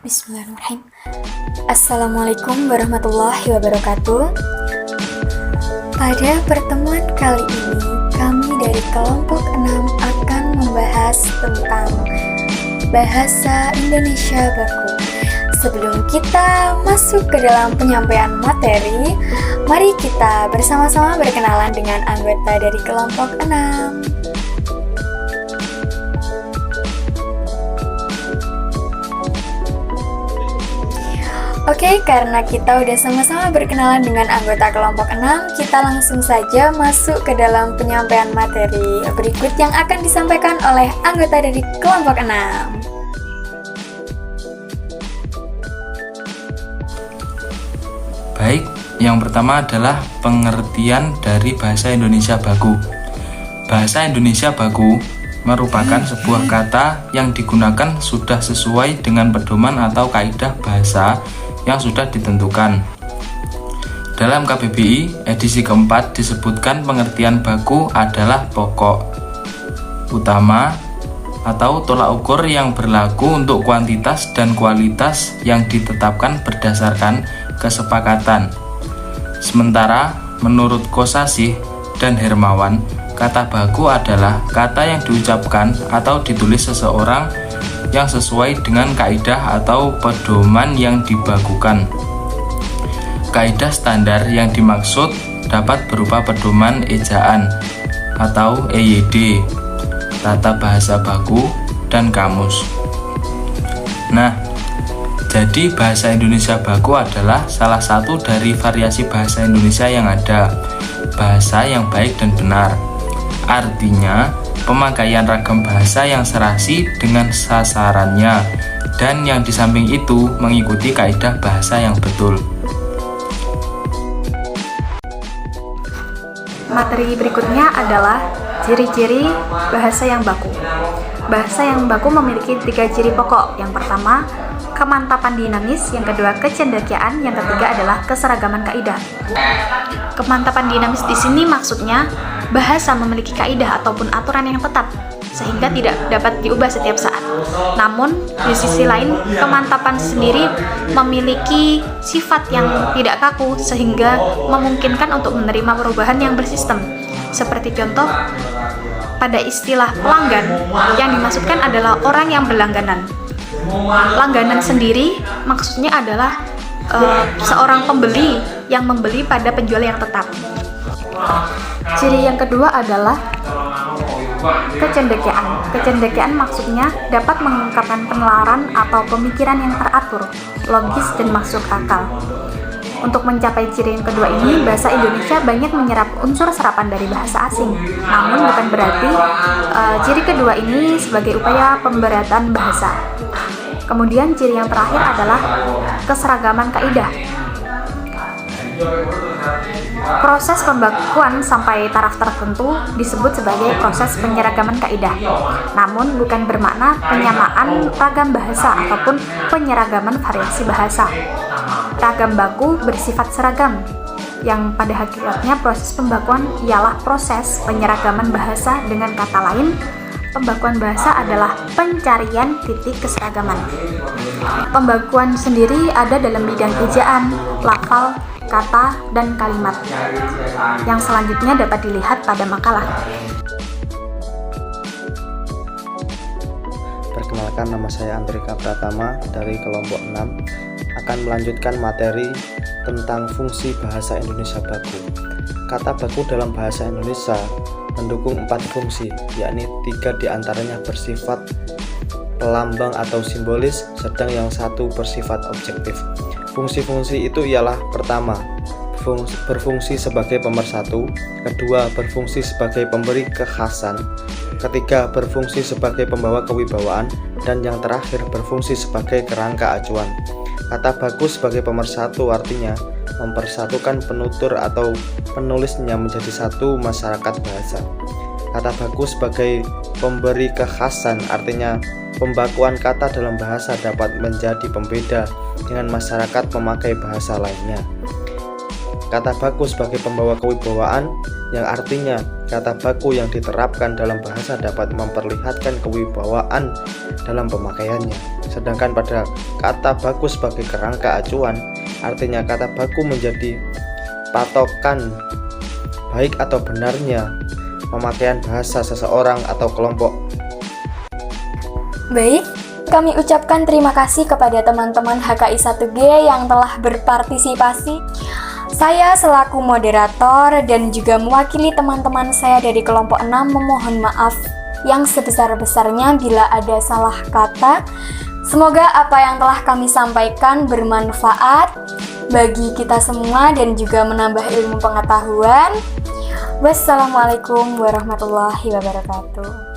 Bismillahirrahmanirrahim. Assalamualaikum warahmatullahi wabarakatuh. Pada pertemuan kali ini, kami dari kelompok 6 akan membahas tentang bahasa Indonesia baku. Sebelum kita masuk ke dalam penyampaian materi, mari kita bersama-sama berkenalan dengan anggota dari kelompok 6. Oke, karena kita udah sama-sama berkenalan dengan anggota kelompok 6, kita langsung saja masuk ke dalam penyampaian materi berikut yang akan disampaikan oleh anggota dari kelompok 6. Baik, yang pertama adalah pengertian dari bahasa Indonesia baku. Bahasa Indonesia baku merupakan sebuah kata yang digunakan sudah sesuai dengan pedoman atau kaidah bahasa yang sudah ditentukan. Dalam KBBI edisi keempat disebutkan pengertian baku adalah pokok, utama, atau tolak ukur yang berlaku untuk kuantitas dan kualitas yang ditetapkan berdasarkan kesepakatan. Sementara menurut Kosasih dan Hermawan, kata baku adalah kata yang diucapkan atau ditulis seseorang yang sesuai dengan kaidah atau pedoman yang dibakukan. Kaidah standar yang dimaksud dapat berupa pedoman ejaan atau EYD, tata bahasa baku, dan kamus. Nah, jadi bahasa Indonesia baku adalah salah satu dari variasi bahasa Indonesia yang ada, bahasa yang baik dan benar. Artinya, pemakaian ragam bahasa yang serasi dengan sasarannya, dan yang di samping itu mengikuti kaidah bahasa yang betul. Materi berikutnya adalah ciri-ciri bahasa yang baku. Bahasa yang baku memiliki 3 ciri pokok. Yang pertama, kemantapan dinamis, yang kedua kecendekiaan, yang ketiga adalah keseragaman kaidah. Kemantapan dinamis di sini maksudnya bahasa memiliki kaidah ataupun aturan yang tetap sehingga tidak dapat diubah setiap saat. Namun di sisi lain, kemantapan sendiri memiliki sifat yang tidak kaku sehingga memungkinkan untuk menerima perubahan yang bersistem. Seperti contoh, pada istilah pelanggan, yang dimaksudkan adalah orang yang berlangganan. Langganan sendiri maksudnya adalah seorang pembeli yang membeli pada penjual yang tetap. Ciri yang kedua adalah kecendekiaan. Kecendekiaan maksudnya dapat mengungkapkan penalaran atau pemikiran yang teratur, logis, dan masuk akal. Untuk mencapai ciri yang kedua ini, bahasa Indonesia banyak menyerap unsur serapan dari bahasa asing. Namun bukan berarti ciri kedua ini sebagai upaya pemberatan bahasa. Kemudian ciri yang terakhir adalah keseragaman kaidah. Proses pembakuan sampai taraf tertentu disebut sebagai proses penyeragaman kaidah. Namun bukan bermakna penyamaan ragam bahasa ataupun penyeragaman variasi bahasa. Ragam baku bersifat seragam, yang pada hakikatnya proses pembakuan ialah proses penyeragaman bahasa. Dengan kata lain, pembakuan bahasa adalah pencarian titik keseragaman. Pembakuan sendiri ada dalam bidang ejaan, lafal, kata, dan kalimat. Yang selanjutnya dapat dilihat pada makalah. Perkenalkan, nama saya Andrika Pratama dari kelompok 6 akan melanjutkan materi tentang fungsi bahasa Indonesia baku. Kata baku dalam bahasa Indonesia mendukung 4 fungsi, yakni 3 diantaranya bersifat pelambang atau simbolis, sedang yang 1 bersifat objektif. Fungsi-fungsi itu ialah: pertama, berfungsi sebagai pemersatu, kedua, berfungsi sebagai pemberi kekhasan, ketiga, berfungsi sebagai pembawa kewibawaan, dan yang terakhir, berfungsi sebagai kerangka acuan. Kata baku sebagai pemersatu artinya mempersatukan penutur atau penulisnya menjadi satu masyarakat bahasa. Kata baku sebagai pemberi kekhasan artinya pembakuan kata dalam bahasa dapat menjadi pembeda dengan masyarakat memakai bahasa lainnya. Kata baku sebagai pembawa kewibawaan, yang artinya kata baku yang diterapkan dalam bahasa dapat memperlihatkan kewibawaan dalam pemakaiannya. Sedangkan pada kata baku sebagai kerangka acuan, artinya kata baku menjadi patokan baik atau benarnya pemakaian bahasa seseorang atau kelompok. Baik, kami ucapkan terima kasih kepada teman-teman HKI 1G yang telah berpartisipasi. Saya selaku moderator dan juga mewakili teman-teman saya dari kelompok 6 memohon maaf yang sebesar-besarnya bila ada salah kata. Semoga apa yang telah kami sampaikan bermanfaat bagi kita semua dan juga menambah ilmu pengetahuan. Wassalamualaikum warahmatullahi wabarakatuh.